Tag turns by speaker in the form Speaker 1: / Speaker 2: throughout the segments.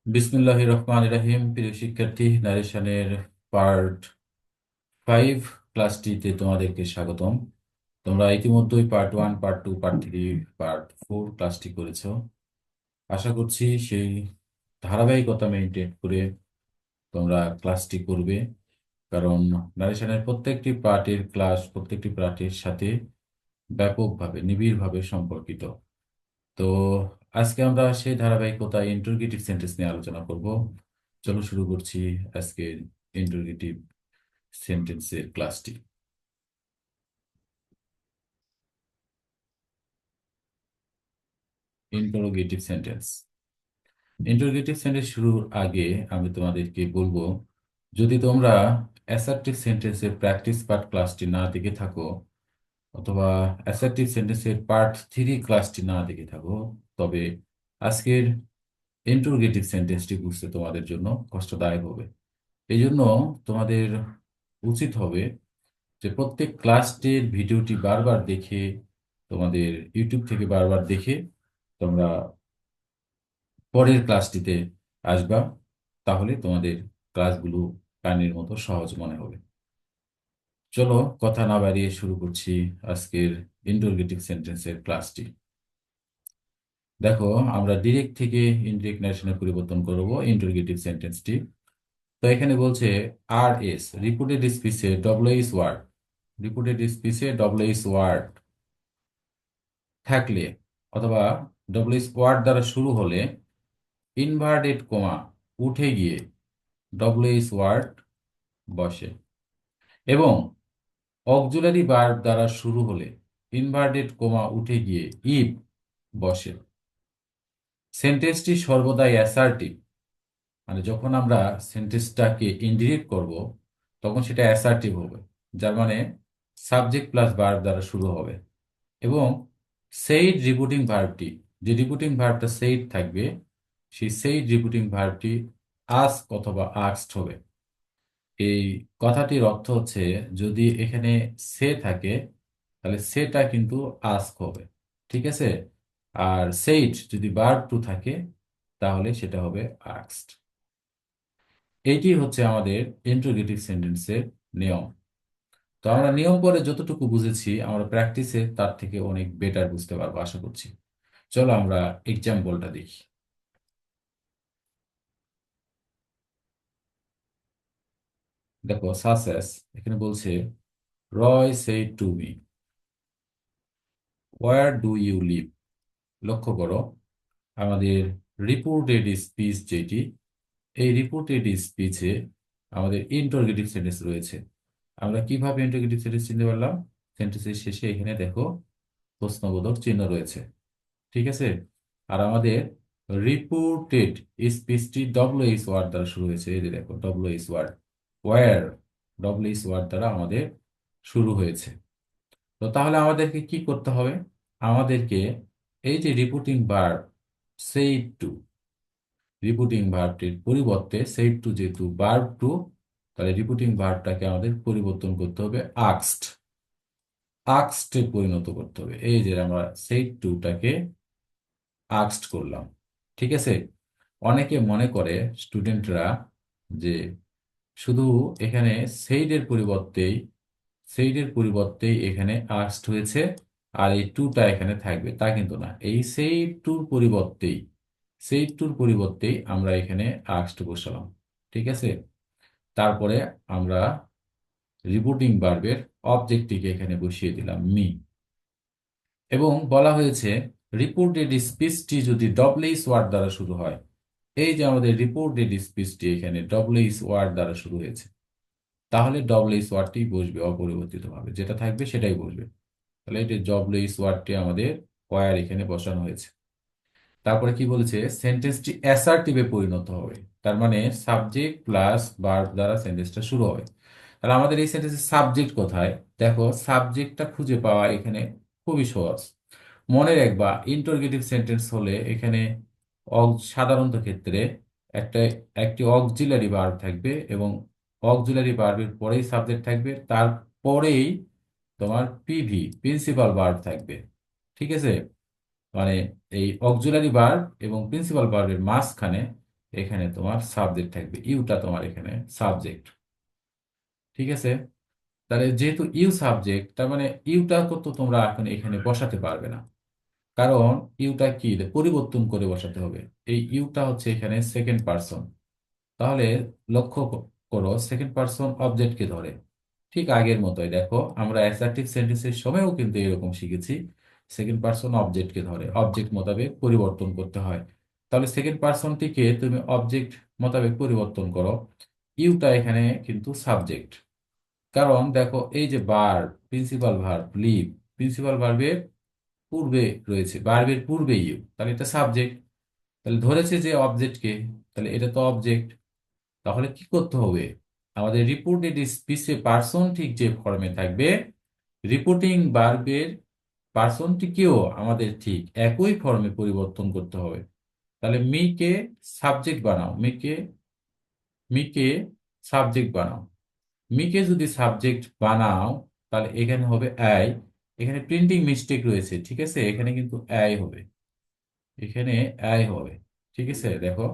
Speaker 1: বিসমিল্লাহির রহমানির রহিম। প্রিয় শিক্ষার্থী, নারেশনের পার্ট 5 ক্লাসটিতে তোমাদেরকে স্বাগতম। তোমরা ইতিমধ্যেই পার্ট 1, পার্ট 2, পার্ট 3, পার্ট 4 ক্লাসটি করেছো। আশা করছি সেই ধারাবাহিকতা মেনটেন করে তোমরা ক্লাসটি করবে, কারণ নারেশনের প্রত্যেকটি পার্টের সাথে ব্যাপকভাবে নিবিড়ভাবে সম্পর্কিত। তো আজকে আমরা সেই ধারাবাহিকতায় ইন্টারোগেটিভ সেন্টেন্স নিয়ে আলোচনা করব। চলো শুরু করছি আজকের ইন্টারোগেটিভ সেন্টেন্সের ক্লাসটি। Interrogative sentence. ইন্টারোগেটিভ সেন্টেন্স শুরুর আগে আমি তোমাদেরকে বলবো, যদি তোমরা অ্যাসার্টিভ সেন্টেন্সের প্র্যাকটিস পার্ট ক্লাসটি না দেখে থাকো, অথবা অ্যাসার্টিভ সেন্টেন্সের পার্ট 3 ক্লাসটি না দেখে থাকো, তবে আজকের ইন্টারোগেটিভ সেন্টেন্সটি বুঝতে তোমাদের জন্য কষ্টদায়ক হবে। এই জন্য তোমাদের উচিত হবে যে প্রত্যেক ক্লাসটির ভিডিওটি বারবার দেখে, তোমাদের ইউটিউব থেকে বারবার দেখে তোমরা পরের ক্লাসটিতে আসবা। তাহলে তোমাদের ক্লাসগুলো কানের মতো সহজ মনে হবে। চলো কথা না বাড়িয়ে শুরু করছি আজকের ইন্টারোগেটিভ সেন্টেন্সের ক্লাসটি। দেখো, আমরা ডিরেক্ট থেকে ইনডিরেক্ট ন্যারেশনে পরিবর্তন করব ইন্টারোগেটিভ সেন্টেন্সটি। তো এখানে বলছে আর এস রিপুটেড স্পিচে ডব্লিউএইচ ওয়ার্ড, রিপুটেড স্পিচে ডব্লিউএইচ ওয়ার্ড থাকলে অথবা ডব্লিউএইচ ওয়ার্ড দ্বারা শুরু হলে ইনভার্টেড কমা উঠে গিয়ে ডব্লিউএইচ ওয়ার্ড বসে, এবং অক্সিলারি ভার্ব দ্বারা শুরু হলে ইনভার্টেড কমা উঠে গিয়ে ইফ বসে। সেন্টেন্সটি সর্বদাই অ্যাসার্টিভ, মানে যখন আমরা সেন্টেন্সটাকে ইনডিরেক্ট করব তখন সেটা অ্যাসার্টিভ হবে, যার মানে সাবজেক্ট প্লাস ভার্ব দ্বারা শুরু হবে। এবং সেইড রিপিটিং ভার্বটি, যে রিপিটিং ভার্বটা সেইড থাকবে, সেই সেইড রিপিটিং ভার্বটি আস্ক অথবা আস্কড হবে। এই কথাটির অর্থ হচ্ছে, যদি এখানে সে থাকে তাহলে সেটা কিন্তু আস্ক হবে, ঠিক আছে। আর সেইড যদি ভার্ব টু থাকে তাহলে সেটা হবে আস্কড। এইটি হচ্ছে আমাদের ইন্টারোগেটিভ সেন্টেন্সের নিয়ম। তো আমরা নিয়ম পরে যতটুকু বুঝেছি, আমরা প্র্যাকটিসে তার থেকে অনেক বেটার বুঝতে পারবো আশা করছি। চলো আমরা এক্সাম্পলটা দেখি। দেখো, সাসেস এখানে বলছে, Roy say to me, where do you live. লক্ষ্য করো, আমাদের রিপোর্টেড স্পিচ যেটি, এই রিপোর্টেড স্পিচে আমাদের ইন্টারোগেটিভ সেন্টেন্স রয়েছে। আমরা কিভাবে ইন্টারোগেটিভ সেন্টেন্স চিনতে পারলাম? সেন্টেন্সের শেষে এখানে দেখো প্রশ্নবোধক চিহ্ন রয়েছে, ঠিক আছে। আর আমাদের রিপোর্টেড স্পিচটি ডব্লিউএইচ ওয়ার্ড দ্বারা শুরু হয়েছে, এই যে দেখো WH word, where WH word দ্বারা আমাদের শুরু হয়েছে। তো তাহলে আমাদেরকে কি করতে হবে? আমাদেরকে এই যে reporting verb said to, reporting ভার্বটির পরিবর্তে সেইড টু যেহেতু ভার্ব টু, তাহলে রিপোর্টিং ভার্বটাকে আমাদের পরিবর্তন করতে হবে আক্সড, আক্সডে পরিণত করতে হবে। এই যে আমরা সেইড টুটাকে আক্সড করলাম, ঠিক আছে। অনেকে মনে করে স্টুডেন্টরা যে শুধু এখানে সেইডের পরিবর্তেই, এখানে আক্সড হয়েছে আর এই টুটা এখানে থাকবে, তা কিন্তু না। এই সেই টুর পরিবর্তেই আমরা এখানে আক্সড বসালাম, ঠিক আছে। তারপরে আমরা রিপোর্টিং ভার্বের অবজেক্টটিকে এখানে বসিয়ে দিলাম মি, এবং বলা হয়েছে রিপোর্টেড স্পিচটি যদি ডব্লিউএইচ ওয়ার্ড দ্বারা শুরু হয়। এই যে আমাদের রিপোর্টেড স্পিচটি এখানে ডব্লিউএইচ ওয়ার্ড দ্বারা শুরু হয়েছে, তাহলে ডব্লিউএইচ ওয়ার্ডটি বসবে অপরিবর্তিতভাবে, যেটা থাকবে সেটাই বসবে। তাহলে এই যে ডব্লিউএইচ ওয়ার্ডটি আমাদের ওয়্যার এখানে বসানো হয়েছে। তারপরে কি বলেছে? সেন্টেন্সটি অ্যাসার্টিভে পরিণত হবে, তার মানে সাবজেক্ট প্লাস ভার্ব দ্বারা সেন্টেন্সটা শুরু হবে। তাহলে আমাদের এই সেন্টেন্সের সাবজেক্ট কোথায়? দেখো, সাবজেক্টটা খুঁজে পাওয়া এখানে খুবই সহজ। মনে রাখবা, ইন্টারোগেটিভ সেন্টেন্স হলে এখানে সাধারণত ক্ষেত্রে একটা একটি অক্সিলারি ভার্ব থাকবে, এবং অক্সিলারি ভার্বের পরেই সাবজেক্ট থাকবে, তারপরেই তোমার পিভি প্রিন্সিপাল ভার্ব থাকবে, ঠিক আছে। মানে এই অক্সিলারি ভার্ব এবং প্রিন্সিপাল ভার্বের মাঝখানে এখানে তোমার সাবজেক্ট থাকবে, ইউটা তোমার এখানে সাবজেক্ট। ঠিক আছে, তাহলে যেহেতু ইউ সাবজেক্ট, তার মানে ইউটা তো তোমরা এখন এখানে বসাতে পারবে না, কারণ ইউটা কি পরিবর্তন করে বসাতে হবে। এই ইউটা হচ্ছে এখানে সেকেন্ড পার্সন। তাহলে লক্ষ্য করো সেকেন্ড পার্সন অবজেক্টকে ধরে। ঠিক আগের মতোই দেখো, আমরা অ্যাসার্টিভ সেন্টেন্সের সময়ও কিন্তু এরকম শিখেছি, সেকেন্ড পার্সন অবজেক্টকে ধরে, অবজেক্ট মোতাবেক পরিবর্তন করতে হয়। তাহলে সেকেন্ড পার্সনটিকে তুমি অবজেক্ট মোতাবেক পরিবর্তন করো। ইউটা এখানে কিন্তু সাবজেক্ট, কারণ দেখো এই যে verb, principal verb live, principal ভার্বের পূর্বে রয়েছে, ভার্বের পূর্বে ইউ, তাহলে এটা সাবজেক্ট। তাহলে ধরেছে যে অবজেক্টকে, তাহলে এটা তো অবজেক্ট। তাহলে কি করতে হবে, আমাদের রিপোর্টেড স্পিচে পার্সন ঠিক যে ফর্মে থাকবে, রিপোর্টিং ভার্বের পার্সনটিকেও আমাদের ঠিক একই ফর্মে পরিবর্তন করতে হবে। তাহলে মিকে সাবজেক্ট বানাও, মিকে, মিকে সাবজেক্ট বানাও। মিকে যদি সাবজেক্ট বানাও, তাহলে এখানে হবে আই। এখানে প্রিন্টিং মিস্টেক রয়েছে, ঠিক আছে, এখানে কিন্তু আই হবে, এখানে আই হবে। ঠিক আছে দেখো,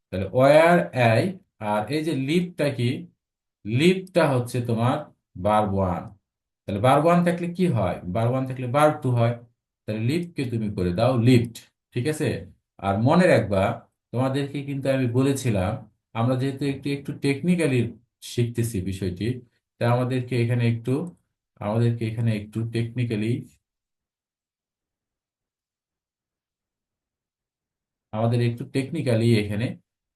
Speaker 1: তাহলে ওয়ার আই। আর এই যে লিভটা কি, লিভটা হচ্ছে তোমার বার ওয়ান। তাহলে বার ওয়ান থাকলে কি হয়, বার ওয়ান থাকলে বার টু হয়। তাহলে লিভকে তুমি করে দাও লিভড। ঠিক আছে, আর মনে রাখবা, তোমাদেরকে কিন্তু আমি বলেছিলাম, আমরা যেহেতু একটু একটু টেকনিক্যালি শিখতেছি বিষয়টি, তাই আমাদেরকে এখানে একটু টেকনিক্যালি, আমাদের একটু টেকনিক্যালি এখানে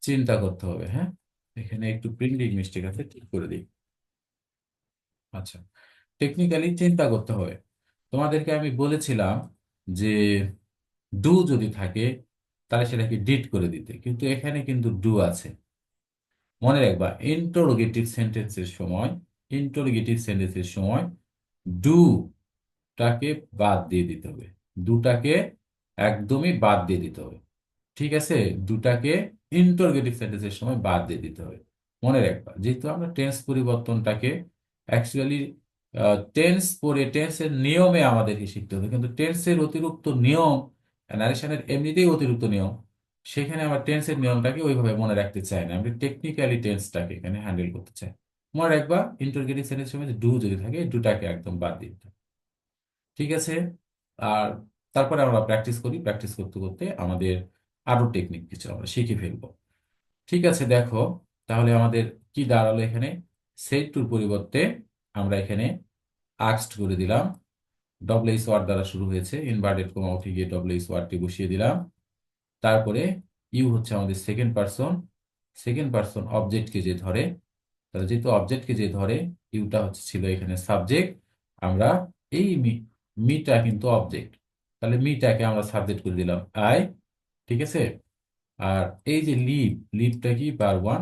Speaker 1: চিন্তা করতে হবে। হ্যাঁ, এখানে একটু প্রিন্টিং মিস্টেক আছে, ঠিক করে দিই। আচ্ছা, টেকনিক্যালি চিন্তা করতে হবে। তোমাদেরকে আমি বলেছিলাম যে ডু যদি থাকে তাহলে সেটাকে ডিড করে দিতে, কিন্তু এখানে কিন্তু ডু আছে। মনে রাখবা, ইন্টারোগেটিভ সেন্টেন্সের সময় ডু টাকে বাদ দিয়ে দিতে হবে, দুটাকে একদমই বাদ দিয়ে দিতে হবে। ঠিক আছে, দুটাকে ইন্টারোগেটিভ সেন্টেন্সের সময় বাদ দিয়ে দিতে হবে। মনে রাখবা, যেহেতু আমরা টেন্স পরিবর্তনটাকে অ্যাকচুয়ালি টেন্স পরে টেন্সের নিয়মে আমাদেরকে শিখতে হবে, কিন্তু টেন্সের অতিরিক্ত নিয়ম, নারেশনের এমনিতেই অতিরিক্ত নিয়ম, সেখানে আমরা টেন্সের নিয়মটাকে ওইভাবে মনে রাখতে চাই না, আমরা টেকনিক্যালি টেন্সটাকে এখানে হ্যান্ডেল করতে চাই। মনে রাখবা, ইন্টারোগেটিভ সেন্টেন্সের সময় ডু যদি থাকে, ডুটাকে একদম বাদ দিয়ে দিতে হবে। ঠিক আছে, আর তারপরে আমরা প্র্যাকটিস করি, প্র্যাকটিস করতে করতে আমাদের আরো টেকনিক কিছু আমরা শিখে ফেলবো। ঠিক আছে দেখো, তাহলে আমাদের কি দাঁড়ালো এখানে, সেট টুর পরিবর্তে আমরা এখানে আক্সড করে দিলাম। ডবল এইচ ওয়ার্ড দ্বারা শুরু হয়েছে, ইনভার্টেড কমা উঠে গিয়ে ডবল এইচ ওয়ার্ডটি বসিয়ে দিলাম। তারপরে ইউ হচ্ছে আমাদের সেকেন্ড পার্সন, সেকেন্ড পার্সন অবজেক্টকে যে ধরে, তাহলে যেহেতু অবজেক্টকে যে ধরে, ইউটা হচ্ছে ছিল এখানে সাবজেক্ট। আমরা এই মিটা কিন্তু অবজেক্ট, তাহলে মিটাকে আমরা সাবজেক্ট করে দিলাম আই। ঠিক আছে, আর এই যে লিভ, লিভটা কি বার ওয়ান,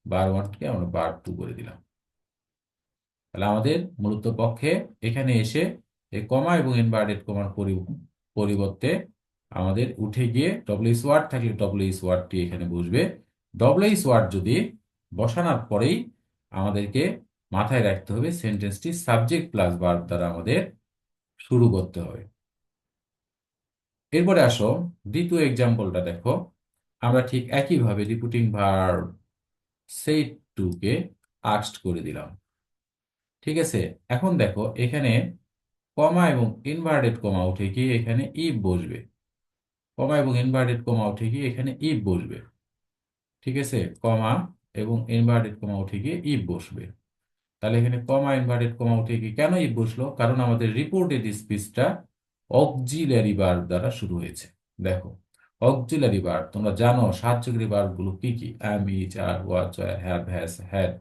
Speaker 1: বার ওয়ানকে আমরা বার টু করে দিলাম। তাহলে আমাদের মূলত পক্ষে এখানে এসে এই কমা এবং ইনভার্টেড কমার পরিবর্তে আমাদের উঠে গিয়ে ডব্লিউএস ওয়ার্ড থাকলে ডব্লিউএস ওয়ার্ডটি এখানে বসবে। ডব্লিউএস ওয়ার্ড যদি বসানোর পরেই আমাদেরকে মাথায় রাখতে হবে সেন্টেন্সটি সাবজেক্ট প্লাস ভার্ব দ্বারা আমাদের শুরু করতে হবে। এরপরে আসো, দ্বিতীয় এক্সাম্পলটা দেখো। আমরা ঠিক একইভাবে রিপিটিং ভার্ব সেই টুকে আস্কড করে দিলাম। ঠিক আছে, এখন দেখো এখানে কমা এবং ইনভার্টেড কমা উঠে গিয়ে এখানে ইফ বসবে, কমা এবং ইনভার্টেড কমা উঠে গিয়ে এখানে ইফ বসবে। ঠিক আছে, কমা এবং ইনভার্টেড কমা উঠে গিয়ে ইফ বসবে। তাহলে এখানে কমা ইনভার্টেড কমা উঠে গিয়ে কেন ইফ বসলো, কারণ আমাদের রিপোর্টেড স্পিচটা অক্সিলারি ভার্ব দ্বারা শুরু হয়েছে। দেখো, অক্সিলারি ভার্ব তোমরা জানো, সাহায্যকারী ভার্ব গুলো কি কি, am, is, are, was, were, have, has, had,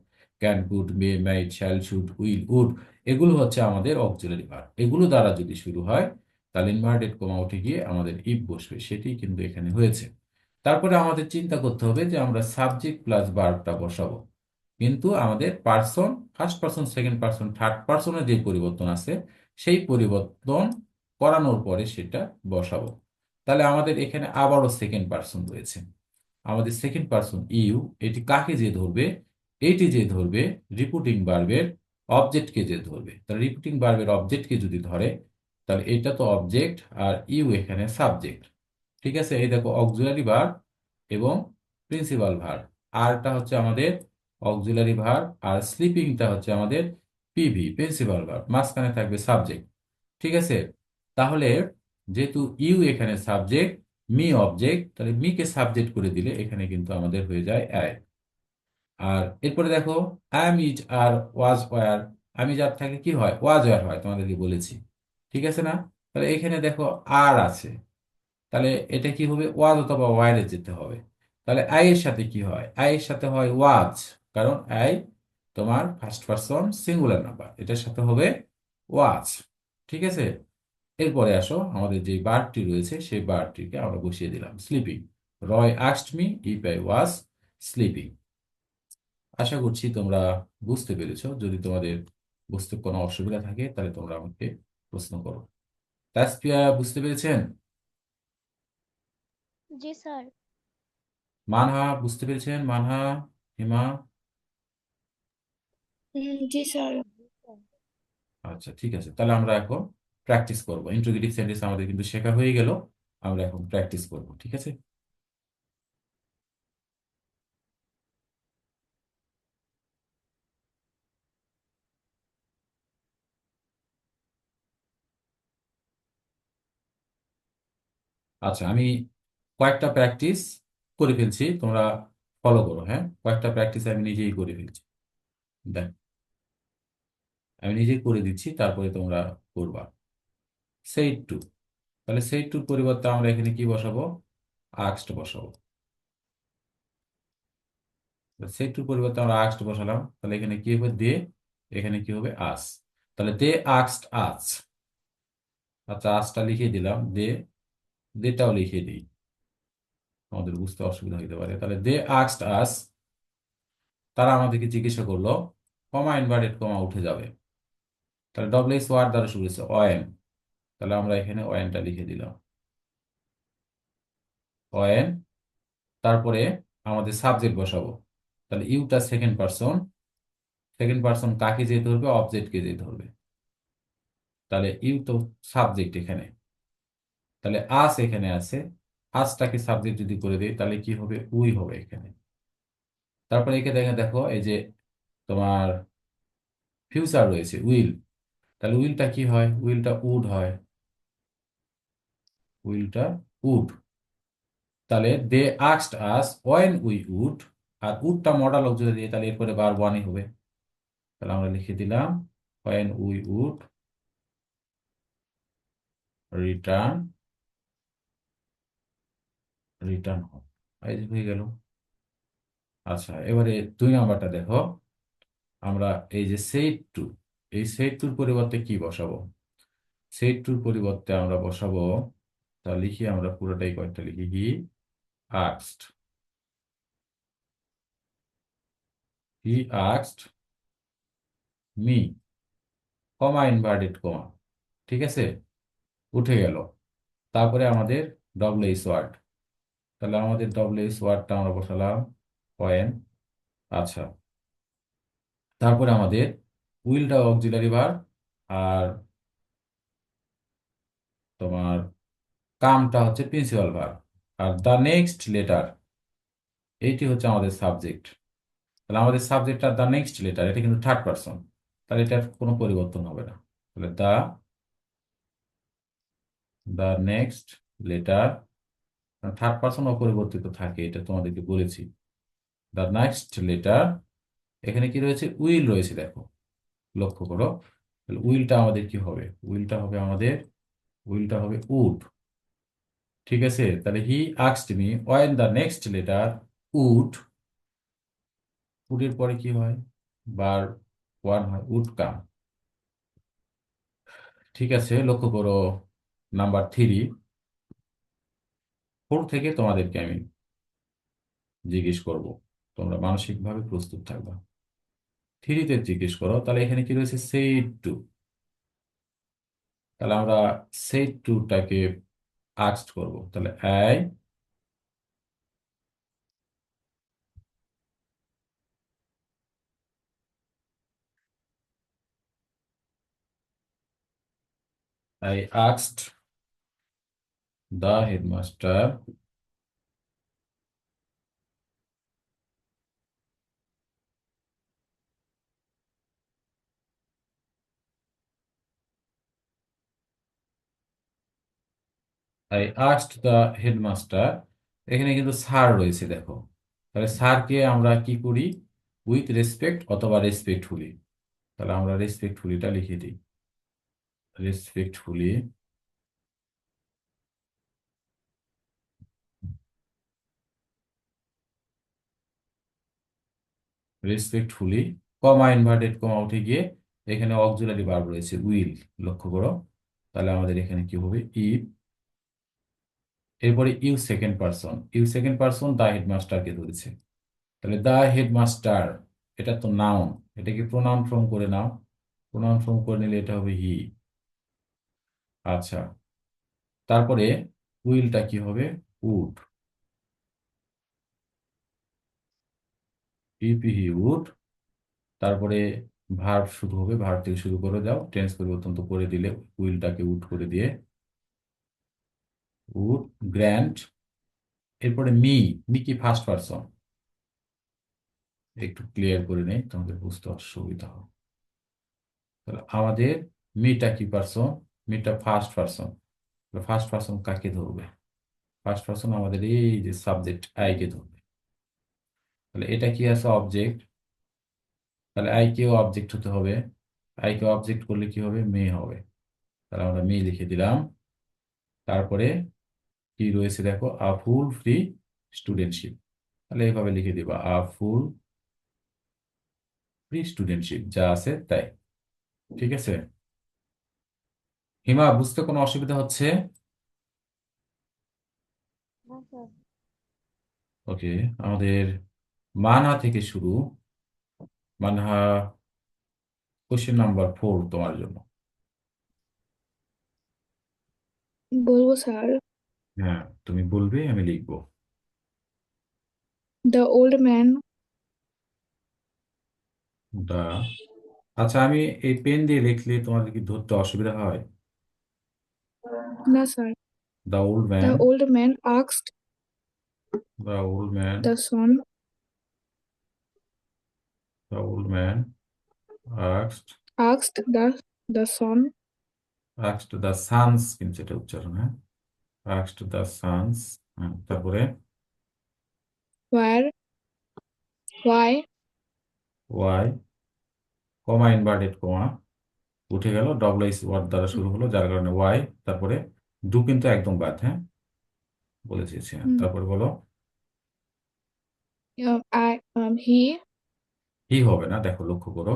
Speaker 1: can, could, may, might, shall, should, will, would, এগুলো হচ্ছে আমাদের অক্সিলারি ভার্ব। এগুলো দ্বারা যদি শুরু হয়, তাহলে ইনভার্টেড কমা উঠে গিয়ে আমাদের ইফ বসবে, সেটি কিন্তু এখানে হয়েছে। তারপরে আমাদের চিন্তা করতে হবে যে আমরা সাবজেক্ট প্লাস ভার্বটা বসাবো, কিন্তু আমাদের person, first person, second person, third পার্সনের যে পরিবর্তন আছে, সেই পরিবর্তন করানোর পরে সেটা বসাবো। তাহলে আমাদের এখানে আবারও সেকেন্ড পার্সন রয়েছে, আমাদের সেকেন্ড পার্সন ইউ, এটি কাকে যে ধরবে, এটি যে ধরবে রিপিটিং ভার্বের অবজেক্টকে যে ধরবে। তাহলে রিপিটিং ভার্বের অবজেক্টকে যদি ধরে, তাহলে এটা তো অবজেক্ট, আর ইউ এখানে সাবজেক্ট। ঠিক আছে, এই দেখো অক্সিলারি ভার্ব এবং প্রিন্সিপাল ভার্ব, আরটা হচ্ছে আমাদের অক্সিলারি ভার্ব, আর স্লিপিংটা হচ্ছে আমাদের পিভি প্রিন্সিপাল ভার্ব, মাঝখানে থাকবে সাবজেক্ট। ঠিক আছে, তাহলে যেহেতু ইউ এখানে সাবজেক্ট, মি অবজেক্ট, তাহলে মিকে সাবজেক্ট করে দিলে এখানে কিন্তু আমাদের হয়ে যায় আই। আর এরপরে দেখো অ্যাম, ইজ, আর, ওয়াজ, ওয়্যার। আমি যার থাকে কি হয়, ওয়াজ ওয়্যার হয়, তোমাদেরকে বলেছি। ঠিক আছে না? তাহলে এখানে দেখো আর আছে, তাহলে এটা কি হবে, ওয়াজ অথবা ওয়ারে যেতে হবে। তাহলে আই এর সাথে কি হয়, আই এর সাথে হয় ওয়াজ, কারণ আই তোমার ফার্স্ট পারসন সিঙ্গুলার নাম্বার, এটার সাথে হবে ওয়াজ। ঠিক আছে, এরপরে আসো আমাদের যে বার্বটি রয়েছে সেই বার্বটিকে আমরা বসিয়ে দিলাম sleeping. Roy asked me if I was sleeping. আশা করছি তোমরা বুঝতে পেরেছো। যদি তোমাদের বুঝতে কোনো অসুবিধা থাকে তাহলে তোমরা আমাকে প্রশ্ন করো। তাসফিয়া, বুঝতে পেরেছেন?
Speaker 2: জি স্যার।
Speaker 1: মানহা, বুঝতে পেরেছেন? মানহা, হিমা?
Speaker 2: জি স্যার।
Speaker 1: আচ্ছা, ঠিক আছে, তাহলে আমরা এখন প্র্যাকটিস করব। ইন্ট্রোগেটিভ সেন্টেন্স আমাদের কিন্তু শেখা হয়ে গেল, আমরা এখন প্র্যাকটিস করব। ঠিক আছে। আচ্ছা, আমি কয়েকটা প্র্যাকটিস করে ফেলছি, তোমরা ফলো করো। হ্যাঁ, কয়েকটা প্র্যাকটিস আমি নিজেই করে ফেলছি। দেখ, আমি নিজেই করে দিচ্ছি, তারপরে তোমরা করবা। সেই টু, তাহলে সেই টুর পরিবর্তে আমরা এখানে কি বসাবো, আক্সড বসাবো। সেই টুর পরিবর্তে আমরা আক্সড বসালাম, তাহলে এখানে কি হবে, দে, এখানে কি হবে, আস। তাহলে দে আক্সড আস। আচ্ছা, আসটা লিখে দিলাম, দে, দেটাও লিখে দিই, আমাদের বুঝতে অসুবিধা হতে পারে। তাহলে দে আক্সড আস, তারা আমাদেরকে জিজ্ঞাসা করলো, কমা ইনভার্টেড কমা উঠে যাবে। তাহলে ডবল এস ওয়ার্ড দ্বারা শুরু হচ্ছে, ওয়েন। তাহলে আমরা এখানে ওয়েনটা লিখে দিলাম, ওয়েন। তারপরে আমাদের সাবজেক্ট বসাবো, তাহলে ইউটা সেকেন্ড পারসন, সেকেন্ড পারসন কাকে যেতে ধরবে, অবজেক্টকে যেতে ধরবে। তাহলে ইউ তো সাবজেক্ট এখানে, তাহলে আস এখানে আছে, আসটাকে সাবজেক্ট যদি করে দিই তাহলে কি হবে, উই হবে এখানে। তারপরে একে দেখে দেখো, এই যে তোমার ফিউচার রয়েছে উইল, তাহলে উইলটা কি হয়, উইলটা উড হয়, উইলটা উড। তাহলে they asked us when we would, আর উডটা মডাল অবজেক্ট দিয়ে, তাহলে এরপরে বার ওয়ানই হবে। তাহলে আমরা লিখে দিলাম when we would return, return home. এই যে হয়ে গেল। আচ্ছা, এবারে দুই নাম্বারটা দেখো, আমরা এই যে সেট টু, এই সেট টুর পরিবর্তে কি বসাবো, সেট টুর পরিবর্তে আমরা বসাবো, তা লিখি আমরা পুরোটাই, কয়েকটা লিখি, he asked, he asked me, comma inverted কমা। ঠিক আছে, উঠে গেল। তারপরে আমাদের ডবল এইচ ওয়ার্ড, তাহলে আমাদের ডবল এইচ ওয়ার্ডটা আমরা বসালাম ওয়েন। আচ্ছা, তারপরে আমাদের উইলটা অক্সিলারি ভার্ব, আর তোমার কামটা হচ্ছে প্রিন্সিপাল ভার্ব, আর দ্য নেক্সট লেটার এইটি হচ্ছে আমাদের সাবজেক্ট। তাহলে আমাদের সাবজেক্টটা দ্য নেক্সট লেটার, এটা কিন্তু থার্ড পারসন, তাহলে এটার কোনো পরিবর্তন হবে না। তাহলে the next letter, third person অপরিবর্তিত থাকে, এটা তোমাদেরকে বলেছি। দ্য নেক্সট লেটার, এখানে কি রয়েছে, উইল রয়েছে, দেখো, লক্ষ্য করো। তাহলে উইলটা আমাদের কি হবে, উইলটা হবে আমাদের, উইলটা হবে উড। ঠিক আছে, তাহলে he asked me when the next letter would, উডের পরে কি হয়, বার ওয়ান হয়, উড কাম। ঠিক আছে, লক্ষ্য করো। নাম্বার থ্রি, ফোর থেকে তোমাদেরকে আমি জিজ্ঞেস করব, তোমরা মানসিকভাবে প্রস্তুত থাকবা। থ্রিতে জিজ্ঞেস করো, তাহলে এখানে কি রয়েছে, সেড টু। তাহলে আমরা সেড টুটাকে আস্কড করব, তাহলে I asked the headmaster I asked the headmaster, এখানে কিন্তু স্যার রয়েছে দেখো। তাহলে স্যারকে আমরা কি করি? উইথ রেসপেক্ট অথবা রেসপেক্টফুলি। তাহলে আমরা রেসপেক্টফুলিটা লিখে দিই। রেসপেক্টফুলি, রেসপেক্টফুলি, কমা ইনভার্টেড কমা উঠে গিয়ে এখানে অক্সিলারি ভার্ব রয়েছে উইল, লক্ষ্য করো। তাহলে আমাদের এখানে কি হবে? ইফ, এরপরে you second person, you second person the হেডমাস্টারকে ধরেছে। তাহলে দা হেডমাস্টার, এটা তো নাউন, এটাকে প্রোনাউন ফর্ম করে নাও। প্রোনাউন ফর্ম করে নিলে এটা হবে হি। আচ্ছা, তারপরে উইলটা কি হবে? উড। ইফ হি উড, তারপরে ভার্ব শুরু হবে, ভার্ব থেকে শুরু করে দাও, টেন্স পরিবর্তন তো করে দিলে, উইলটাকে উড করে দিয়ে উড গ্র্যান্ট। এরপরে মি, মি কি ফার্স্ট পারসন? একটু ক্লিয়ার করে নেই, তোমাদের বুঝতে অসুবিধা হবে। তাহলে আমাদের মিটা কি পারসন? মিটা ফার্স্ট পারসন। ফার্স্ট পারসন কাকে ধরবে? ফার্স্ট পারসন আমাদের এই যে সাবজেক্ট আই কে ধরবে। তাহলে এটা কি আছে? অবজেক্ট। তাহলে আই কেও অবজেক্ট হতে হবে। আই কে অবজেক্ট করলে কি হবে? মে হবে। তাহলে আমরা মে লিখে দিলাম। তারপরে কি রয়েছে দেখো? আ ফুল ফ্রি স্টুডেন্টশিপ। তাহলে এইভাবে লিখে দিবা, আ ফুল ফ্রি স্টুডেন্টশিপ, যা আছে তাই। ঠিক আছে হিমা, বুঝতে কোনো অসুবিধা হচ্ছে?
Speaker 2: না স্যার।
Speaker 1: ওকে, আমাদের মানহা থেকে শুরু। মানহা, কোশ্চেন নাম্বার 4 তোমার জন্য।
Speaker 2: বলবো স্যার।
Speaker 1: হ্যাঁ, তুমি বলবে, আমি লিখবো।
Speaker 2: The old man.
Speaker 1: দা, আচ্ছা, আমি এই পেন দিয়ে লিখলে তোমাদের কি ধরতে অসুবিধা হয়?
Speaker 2: না sir.
Speaker 1: The old
Speaker 2: the
Speaker 1: man,
Speaker 2: old man asked
Speaker 1: the old man,
Speaker 2: the son
Speaker 1: the old man asked,
Speaker 2: asked the son
Speaker 1: asked the sons, কিন্তু এটা উচ্চারণ, হ্যাঁ, আস্কড দ্য সানস। হ্যাঁ, তারপরে
Speaker 2: ওয়ার ওয়াই
Speaker 1: ওয়াই, কমা ইনভার্টেড কমা উঠে গেল, ডবল এস ওয়ার্ড দ্বারা শুরু হলো, যার কারণে ওয়াই। তারপরে ডু কিন্তু একদম বাদ, হ্যাঁ, বলে দিয়েছি। হ্যাঁ, তারপরে বলো।
Speaker 2: আই হি
Speaker 1: হি হবে না, দেখো লক্ষ্য করো,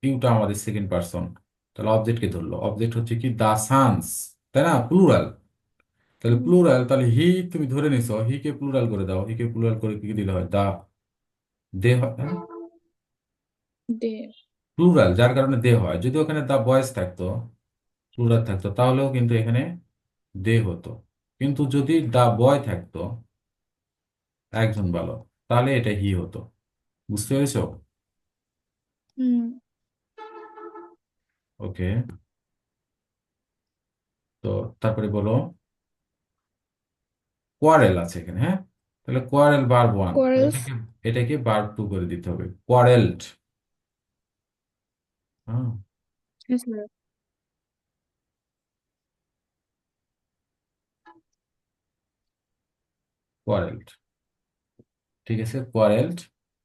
Speaker 1: ইউটা আমাদের সেকেন্ড পার্সন। তাহলে অবজেক্টকে ধরলো, অবজেক্ট হচ্ছে কি? দা সানস, তাই না? প্লুরাল। তাহলে প্লুরাল, তাহলে হি তুমি ধরে নিছো, হি কে প্লুরাল করে দাও, হি কে প্লুরাল করে কি দিলে হয়? দা, দে হয়, হ্যাঁ,
Speaker 2: দে
Speaker 1: প্লুরাল, যার কারণে দে হয়। যদি ওখানে দা বয়েজ থাকতো, প্লুরাল থাকতো, তাহলেও কিন্তু এখানে দে হতো। কিন্তু যদি দা বয় থাকতো, একজন বালক, তাহলে এটা হি হতো। বুঝতে পেরেছো?
Speaker 2: হুম
Speaker 1: ওকে, তো তারপরে বলো, কোয়ারেল আছে এখানে, হ্যাঁ। তাহলে কোয়ারেল ভার্ব 1,
Speaker 2: কোয়ারেলস।
Speaker 1: এটাকে এটাকে ভার্ব 2 করে দিতে হবে, কোয়ারেলড। হ্যাঁ,
Speaker 2: হ্যাঁ স্যার।
Speaker 1: কোয়ারেলড, ঠিক আছে, কোয়ারেলড।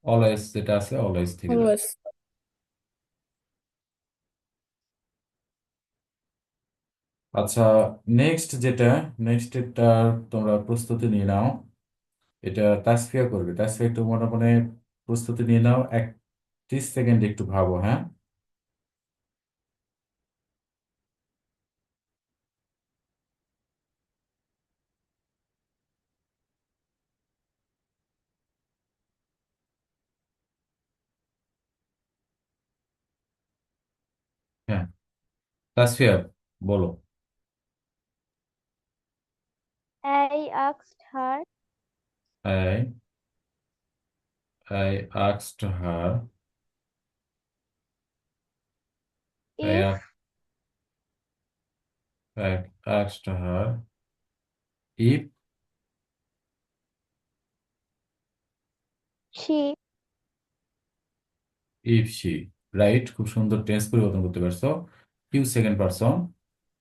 Speaker 1: অলওয়েজ যেটা আছে, অলওয়েজ থেকে যাবে।
Speaker 2: অলওয়েজ।
Speaker 1: আচ্ছা, নেক্সট যেটা, নেক্সট এটা তোমরা প্রস্তুতি নিয়ে নাও। এটা তাসফিয়া করবে, তাসফিয়া একটু মনে মনে প্রস্তুতি নিয়ে নাও, 30 সেকেন্ড একটু ভাবো, হ্যাঁ। হ্যাঁ, তাসফিয়া বলো।
Speaker 2: I asked her
Speaker 1: I I asked her,
Speaker 2: if
Speaker 1: I asked her if
Speaker 2: she
Speaker 1: if she, right, খুব সুন্দর টেন্স পরিবর্তন করতে পারছো। ইউ সেকেন্ড পারসন,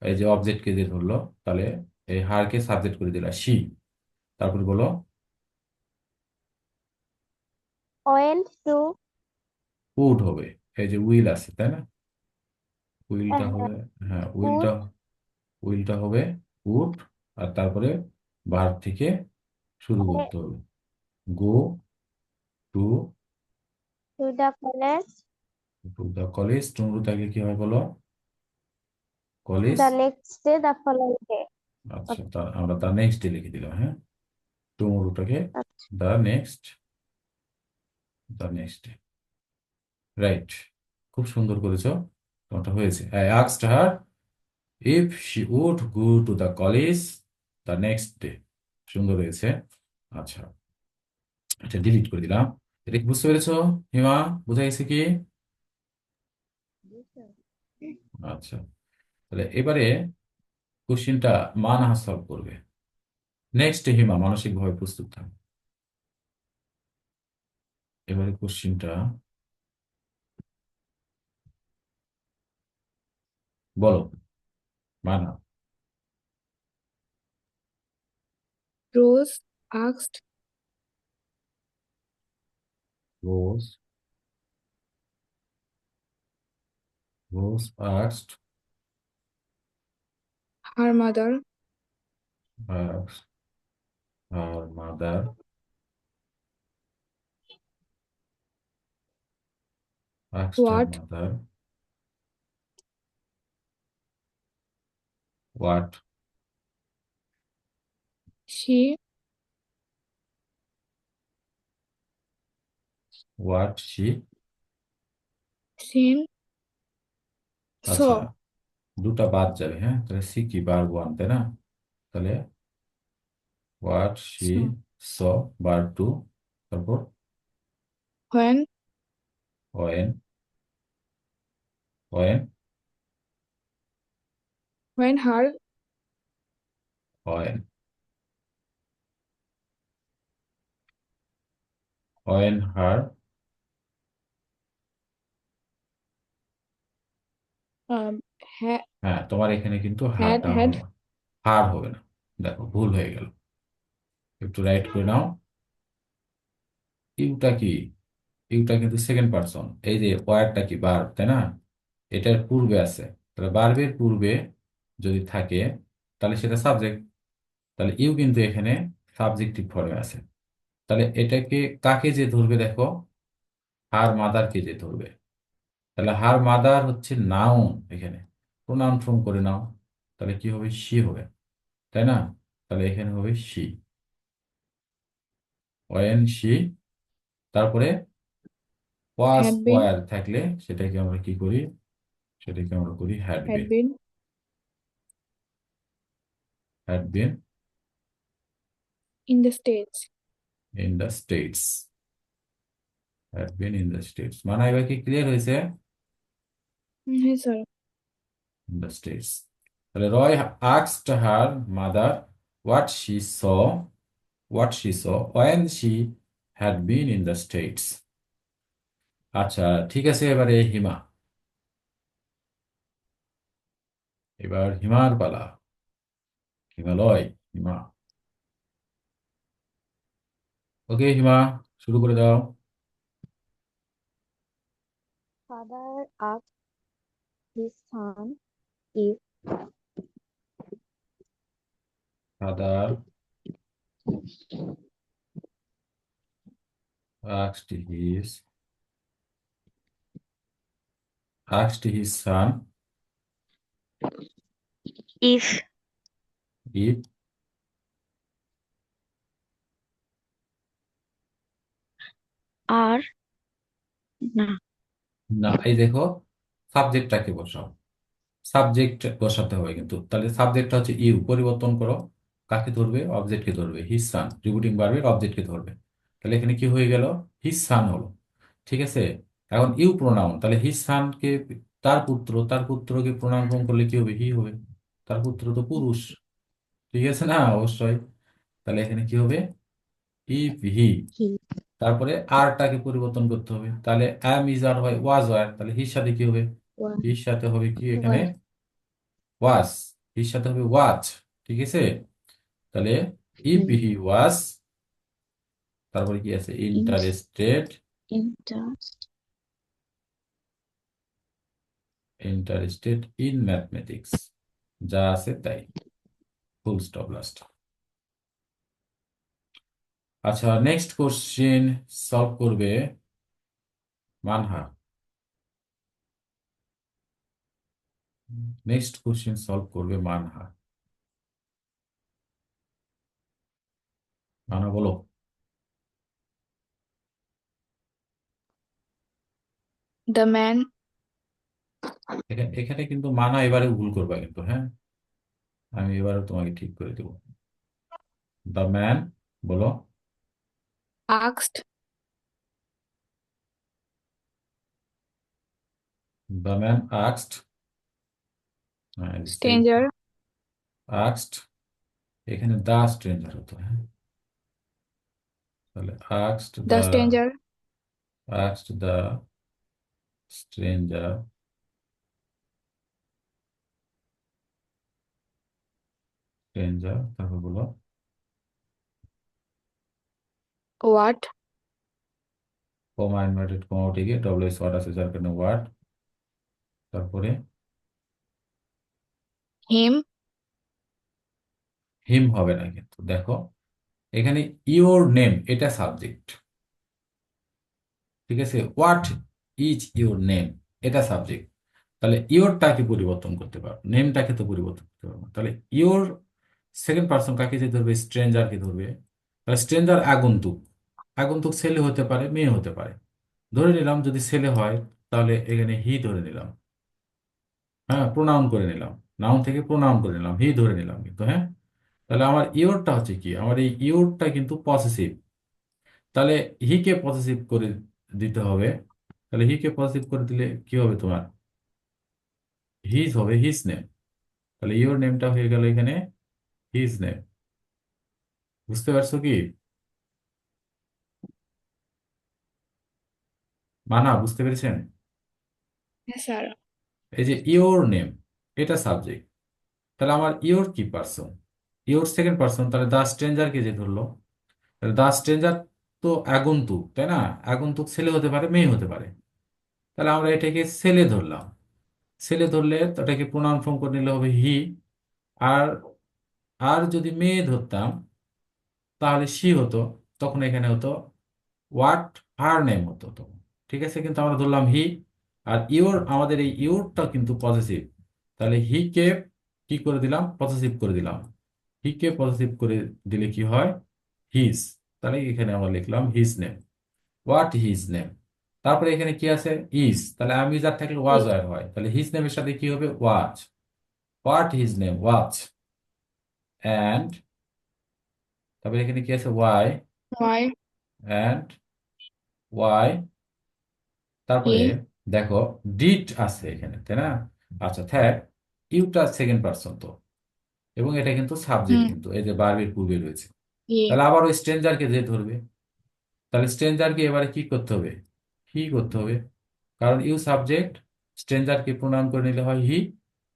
Speaker 1: এই যে অবজেক্টকে যে ধরলো, তাহলে এই হারকে সাবজেক্ট করে দিলা শি। তারপর বলো
Speaker 2: ওয়েন্ট টু।
Speaker 1: উড হবে। এই যে উইল আছে তাই না, উইলটা হবে, হ্যাঁ
Speaker 2: পুট
Speaker 1: উইলটা, উইলটা হবে উড, আর তারপরে ভার্ব থেকে শুরু করতে হবে। Go to,
Speaker 2: to the college
Speaker 1: to the college, টুমরুটাকে কি হয় বলো, college.
Speaker 2: The next day the following day.
Speaker 1: আচ্ছা, আমরা তার নেক্সট ডে লিখে দিলাম, হ্যাঁ, টুমরুটাকে the next, the next day, right. খুব সুন্দর করেছো, তোমারটা হয়েছে। I asked her if she would go to the college the next day. সুন্দর হয়েছে। আচ্ছা, এটা ডিলিট করে দিলাম। এটা কি বুঝতে পেরেছো হিমা? বুঝা গেছে কি? আচ্ছা, তাহলে এবারে কোশ্চিনটা মানহা সলভ করবে। নেক্সট হিমা মানসিকভাবে প্রস্তুত থাকবে। এবারে কোশ্চিনটা বলো, Manha.
Speaker 3: Rose asked
Speaker 1: rose, rose asked
Speaker 3: her mother
Speaker 1: asked her mother, asked her
Speaker 3: what
Speaker 1: mother what
Speaker 3: she
Speaker 1: she,
Speaker 3: seen
Speaker 1: আচ্ছা
Speaker 3: saw
Speaker 1: দুটা বাদ যাবে, হ্যাঁ, তাহলে সি কি বার ওয়ান তাই না, তাহলে what she
Speaker 3: saw
Speaker 1: saw bar to, তারপর
Speaker 3: when
Speaker 1: when, when,
Speaker 3: when her
Speaker 1: when, when her,
Speaker 3: um, ha-
Speaker 1: হ্যাঁ তোমার এখানে কিন্তু
Speaker 3: had
Speaker 1: হারটা
Speaker 3: had
Speaker 1: হবে, হার হবে না, দেখো ভুল হয়ে গেল, একটু রাইট করে নাও। ইউটা কি, ইউটা কিন্তু সেকেন্ড পারসন, এই যে ওয়ারটা কি বার তাই না, এটার পূর্বে আছে, তাহলে বার্বের পূর্বে যদি থাকে তাহলে সেটা সাবজেক্ট, তাহলে ইউ কিন্তু এখানে সাবজেক্টিভ ফর্মে আছে। তাহলে এটাকে কাকে যে ধরবে দেখো, হার মাদারকে যে ধরবে, তাহলে হার মাদার হচ্ছে নাউন, এখানে প্রোনাউন ফর্ম করে নাও, তাহলে কি হবে, শি হবে তাই না, তাহলে এখানে হবে শি, ওয়েন শি, তারপরে ওয়াজ
Speaker 3: had been
Speaker 1: ওয়ার থাকলে সেটাকে আমরা কি করি, সেটাকে আমরা করি had been,
Speaker 3: had been
Speaker 1: had been
Speaker 3: in the States.
Speaker 1: In the states, had been in the states, মানে এবার কি ক্লিয়ার হয়েছে,
Speaker 3: Yes, sir.
Speaker 1: In the states. তাহলে রয় asked her mother what she saw, what she saw when she had been in the States। আচ্ছা ঠিক আছে, এবারে হিমা, এবার হিমার পালা, হিমালয়, হিমা। ওকে হিমা, শুরু করে দাও।
Speaker 2: Father asked his son if
Speaker 1: father asked his son
Speaker 2: if
Speaker 1: if,
Speaker 2: আর না
Speaker 1: না এই দেখো সাবজেক্টটাকে বসাও, সাবজেক্ট বসাতে হবে কিন্তু, তাহলে সাবজেক্টটা হচ্ছে ইউ, পরিবর্তন করো, কাকে ধরবে, অবজেক্টকে ধরবে, হিজ সান, রিপিটিং ভার্বের অবজেক্টকে ধরবে, তাহলে এখানে কি হয়ে গেল, হিজ সান হলো, ঠিক আছে। এখন ইউ প্রোনাউন, তাহলে হিজ সানকে তার পুত্র, তার পুত্রকে প্রোনাউন ফর্ম করলে কি হবে, হি হবে, তার পুত্র তো পুরুষ, ঠিক আছে না, অবশ্যই। তাহলে এখানে কি হবে, ইফ হি,
Speaker 2: হি
Speaker 1: তারপরে আরটাকে পরিবর্তন করতে হবে, তাহলে অ্যাম ইজ আর হয় ওয়াজ ওয়ার, তাহলে হির সাথে কি হবে, হির সাথে হবে কি এখানে
Speaker 2: ওয়াজ
Speaker 1: ওয়াজ, হির সাথে হবে ওয়াচ, ঠিক আছে? তাহলে ইফ
Speaker 2: হুম,
Speaker 1: হি ওয়াজ, তারপরে কি আছে,
Speaker 2: in-
Speaker 1: interested,
Speaker 2: interest
Speaker 1: interested in mathematics, যা আছে তাই, ফুল স্টপ লাস্ট। আচ্ছা, নেক্সট কোশ্চেন সলভ করবে মানহা। নেক্সট কোশ্চেন সলভ করবে মানহা। মানহা বলো।
Speaker 3: The man
Speaker 1: এখানে এখানে কিন্তু মানহা এবারে ভুল করবা কিন্তু, হ্যাঁ, আমি এবারে তোমাকে ঠিক করে দেবো। দ্য ম্যান, বলো।
Speaker 3: asked
Speaker 1: দ্য ম্যান আক্সড, সেম,
Speaker 3: stranger
Speaker 1: আক্সড, এখানে দা স্ট্রেঞ্জার হতো, হ্যাঁ, তাহলে আক্সড
Speaker 3: the
Speaker 1: দা,
Speaker 3: stranger
Speaker 1: আক্সড দা স্ট্রেঞ্জার, স্ট্রেঞ্জার, তারপর বলো।
Speaker 3: what
Speaker 1: কমা ইনভার্টেড কমা উঠে গিয়ে ডব্লিউ এস ওয়ার্ড আছে যার কারণে ওয়ার্ড, তারপরে
Speaker 3: him
Speaker 1: হিম হবে না কিন্তু, দেখো এখানে ইওর নেম এটা সাবজেক্ট, ঠিক আছে, হোয়াট ইজ ইওর নেম এটা সাবজেক্ট, তাহলে ইওরটাকে পরিবর্তন করতে পারবো, নেমটাকে তো পরিবর্তন করতে পারবো না। তাহলে ইওর সেকেন্ড পার্সন কাকে যে ধরবে, স্ট্রেঞ্জারকে ধরবে। তাহলে স্ট্রেঞ্জার আগন্তুক, আগন্তুক ছেলে হতে পারে মেয়ে হতে পারে, ধরে নিলাম যদি ছেলে হয় তাহলে এখানে হি ধরে নিলাম, হ্যাঁ, প্রোনাউন করে নিলাম, নাউন থেকে প্রোনাউন করে নিলাম, হি ধরে নিলাম কিন্তু, হ্যাঁ। তাহলে আমার ইওরটা হচ্ছে কি, আমার এই ইওরটা কিন্তু পসেসিভ, তাহলে হিকে পসেসিভ করে দিতে হবে। তাহলে হিকে পসেসিভ করে দিলে কি হবে তোমার, হিজ হবে, হিজ নেম। তাহলে ইওর নেমটা হয়ে গেল এখানে হিজ নেম। বুঝতে পারছো কি? মানা বুঝতে পেরেছেন?
Speaker 3: yes sir
Speaker 1: এই যে ইওর নেম এটা সাবজেক্ট, তাহলে আমার ইওর কি পার্সন, ইওর সেকেন্ড পার্সন, তাহলে দা স্ট্রেঞ্জারকে যে ধরলো, তাহলে দা স্ট্রেঞ্জার তো আগন্তুক, তাই না? আগন্তুক ছেলে হতে পারে মেয়ে হতে পারে, তাহলে আমরা এটাকে ছেলে ধরলাম। ছেলে ধরলে ওটাকে প্রোনাউন ফর্ম করে নিলে হবে হি। আর আর যদি মেয়ে ধরতাম তাহলে সি হতো, তখন এখানে হতো হোয়াট হার নেম হতো তখন। ঠিক আছে, কিন্তু আমরা ধরলাম হি। আর ইওর, আমাদের এই ইওরটা কিন্তু পজিটিভ, তাহলে হি কে কি করে দিলাম, পজিটিভ করে দিলাম। হি কে পজিটিভ করে দিলে কি হয়, হিজ। তাহলে এখানে আমরা লিখলাম his name, what his name. তারপরে এখানে কি আছে, ইজ, তাহলে আমি যার থাকলে ওয়াজ
Speaker 3: is
Speaker 1: আর হয়, তাহলে হিজ নেমের সাথে কি হবে, was, what his name was. And তারপরে এখানে কি আছে, ওয়াই,
Speaker 3: why
Speaker 1: অ্যান্ড ওয়াই, তারপরে
Speaker 3: he
Speaker 1: দেখো ডিড আছে এখানে, তাই না? আচ্ছা থাক, ইউটা সেকেন্ড পার্সন তো, এবং এটা কিন্তু সাবজেক্ট,
Speaker 3: hmm,
Speaker 1: কিন্তু এই যে বারবের পূর্বে রয়েছে।
Speaker 3: he
Speaker 1: তাহলে আবার ওই স্ট্রেঞ্জারকে যে ধরবে, তাহলে স্ট্রেঞ্জারকে এবারে কি করতে হবে, হি করতে হবে, কারণ ইউ সাবজেক্ট, স্ট্রেঞ্জারকে প্রণয়ন করে নিলে হয় হি,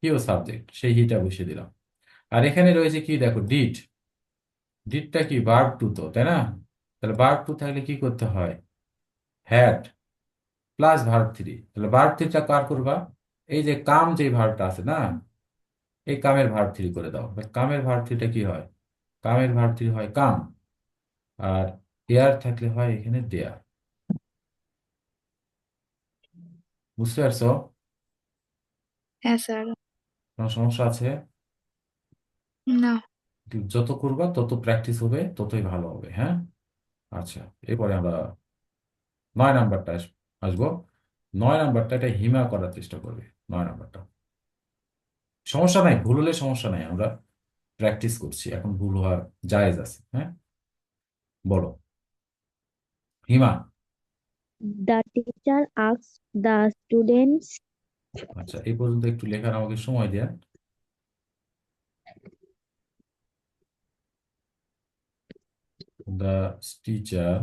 Speaker 1: হিও সাবজেক্ট, সেই হিটা বসিয়ে দিলাম। আর এখানে রয়েছে কি দেখো, ডিড, ডিডটা কি ভার্ব টু তো, তাই না? তাহলে ভার্ব টু থাকলে কি করতে হয়, হ্যাড প্লাস ভার্ব থ্রি। তাহলে ভার্ব থ্রিটা কার করবা, এই যে কাম যে ভার্বটা আছে না, এই কামের ভার্ব থ্রি করে দাও। কামের ভার্ব থ্রিটা কি হয়, কামের ভার্ব থ্রি হয় কাম, আর দেয়ার থাকলে হয় এখানে দেয়ার। বুঝতে পারছো?
Speaker 3: yes sir
Speaker 1: কোনো সমস্যা আছে?
Speaker 3: no
Speaker 1: যত করবা তত প্র্যাকটিস হবে, ততই ভালো হবে, হ্যাঁ। আচ্ছা, এরপরে আমরা 9 নাম্বারটা আসবো। 9 নাম্বারটা এটা হিমা করার চেষ্টা করবে। 9 নাম্বারটা সমস্যা নাই, ভুল হলে সমস্যা নাই, আমরা প্র্যাকটিস করছি এখন, ভুল হওয়ার জায়েজ আছে, হ্যাঁ। বলো হিমা।
Speaker 2: the teacher asked the students
Speaker 1: আচ্ছা, এই পর্যন্ত একটু লেখার আমাকে সময় দেন। দ্য টিচার,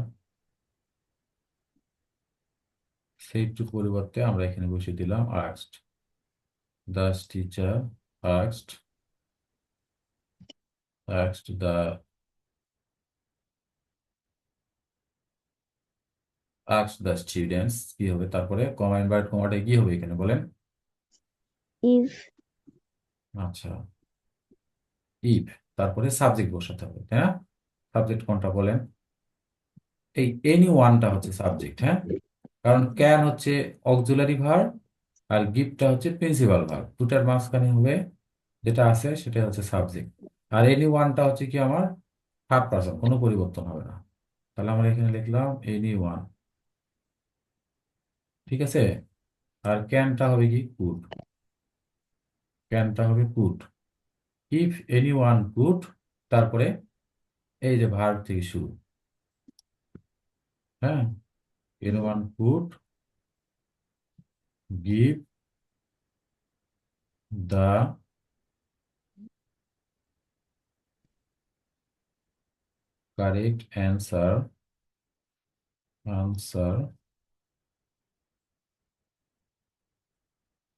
Speaker 1: সেইটুর পরিবর্তে আমরা এখানে বসিয়ে দিলাম asked. The teacher asked asked the students কি হবে তারপরে কমা ইনভার্ট কমাটা কি হবে এখানে বলেন?
Speaker 2: if
Speaker 1: আচ্ছা, ইফ, তারপরে সাবজেক্ট বসাতে হবে, তাই না? সাবজেক্ট কোনটা বলেন? এই এনি ওয়ানটা হচ্ছে সাবজেক্ট, হ্যাঁ, কারণ ক্যান হচ্ছে অক্সিলারি ভার্ব আর গিভটা হচ্ছে প্রিন্সিপাল ভার্ব, দুটার মাঝখানে হবে যেটা আছে সেটা হচ্ছে সাবজেক্ট। আর এনি ওয়ানটা হচ্ছে কি আমার থার্ড পারসন, কোনো পরিবর্তন হবে না। তাহলে আমরা এখানে লিখলাম এনি ওয়ান, ঠিক আছে। আর ক্যানটা হবে কি কুড, ক্যানটা হবে could. If any one could, তারপরে এই যে ভার্ব থেকে শুরু, হ্যাঁ, any one could give the correct answer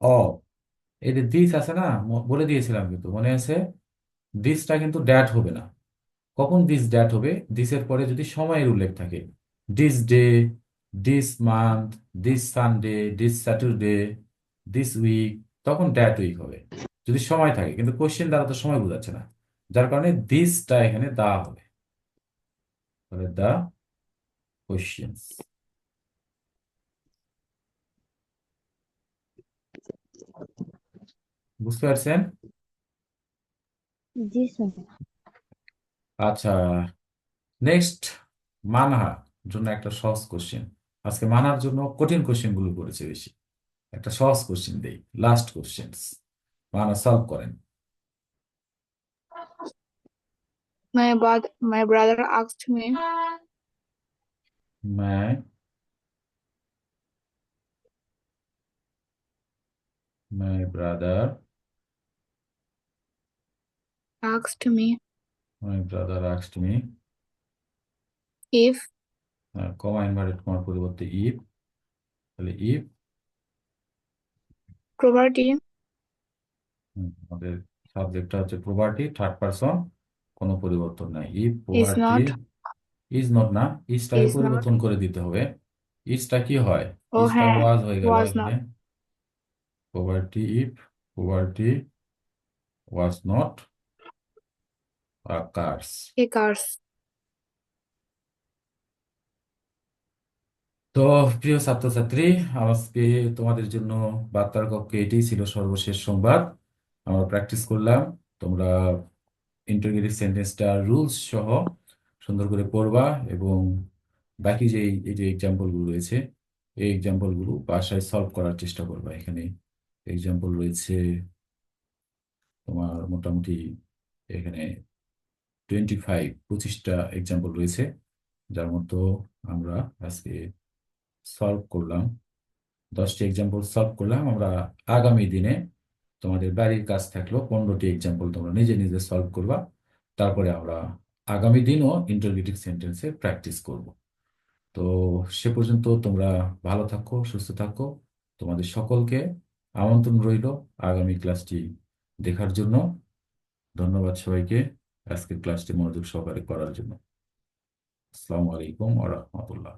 Speaker 1: of, এই যে দিস আছে না, বলে দিয়েছিলাম কিন্তু মনে আছে, দিসটা কিন্তু ড্যাট হবে না। কখন দিস ড্যাট হবে? দিসের পরে যদি সময়ের উল্লেখ থাকে, this day, this month, this Sunday, this Saturday, this week, তখন ড্যাট উইক হবে যদি সময় থাকে। কিন্তু কোশ্চেন দ্বারা তো সময় বোঝাচ্ছে না, যার কারণে দিসটা এখানে দা হবে, তাহলে দা কোশ্চেন্স। বুঝতে পারছেন?
Speaker 2: জি স্যার।
Speaker 1: আচ্ছা, নেক্সট, মানহা জন্য একটা সহজ কোশ্চেন। আজকে মানহার জন্য কঠিন কোশ্চেন গুলো করেছে বেশি, একটা সহজ কোশ্চেন দেই, লাস্ট কোশ্চেন, মানহা সলভ করেন।
Speaker 3: My brother asked me
Speaker 1: मैं my brother
Speaker 3: asked me
Speaker 1: my brother asked me,
Speaker 3: if
Speaker 1: comma inverted কমার পরিবর্তে ইফ, তাহলে ইফ,
Speaker 3: property
Speaker 1: আমাদের সাবজেক্টটা হচ্ছে প্রপার্টি, থার্ড পারসন, কোনো পরিবর্তন নাই। If
Speaker 3: is
Speaker 1: property
Speaker 3: not
Speaker 1: is not, না, ইজটাকে
Speaker 3: is not
Speaker 1: পরিবর্তন করে দিতে হবে। ইজটা কি হয়?
Speaker 3: oh
Speaker 1: ইজটা
Speaker 3: হ্যাঁ
Speaker 1: ওয়াজ হয়ে গেল
Speaker 3: was
Speaker 1: এখানে।
Speaker 3: not
Speaker 1: property if property was not a curse.
Speaker 3: a curse
Speaker 1: তো প্রিয় ছাত্রছাত্রী, আজকে তোমাদের জন্য বার্তার কক্ষে এটাই ছিল সর্বশেষ সংবাদ। আমরা প্র্যাকটিস করলাম, তোমরা ইন্টারোগেটিভ সেন্টেন্সটা রুলস সহ সুন্দর করে পড়বা এবং বাকি যে এই যে এক্সাম্পলগুলো রয়েছে এই এক্সাম্পলগুলো বাসায় সলভ করার চেষ্টা করবা। এখানে এক্সাম্পল রয়েছে তোমার মোটামুটি এখানে 25-25টা এক্সাম্পল রয়েছে, যার মতো আমরা আজকে সলভ করলাম 10টি এক্সাম্পল সলভ করলাম। আমরা আগামী দিনে তোমাদের বাড়ির কাজ থাকলো 15টি এক্সাম্পল তোমরা নিজে নিজে সলভ করবা। তারপরে আমরা আগামী দিনও ইন্টারোগেটিভ সেন্টেন্সে প্র্যাকটিস করব। তো সে পর্যন্ত তোমরা ভালো থাকো, সুস্থ থাকো। তোমাদের সকলকে আমন্ত্রণ রইল আগামী ক্লাসটি দেখার জন্য। ধন্যবাদ সবাইকে আজকের ক্লাসটি মনোযোগ সহকারে করার জন্য। আসসালামু আলাইকুম ওয়া রাহমাতুল্লাহ।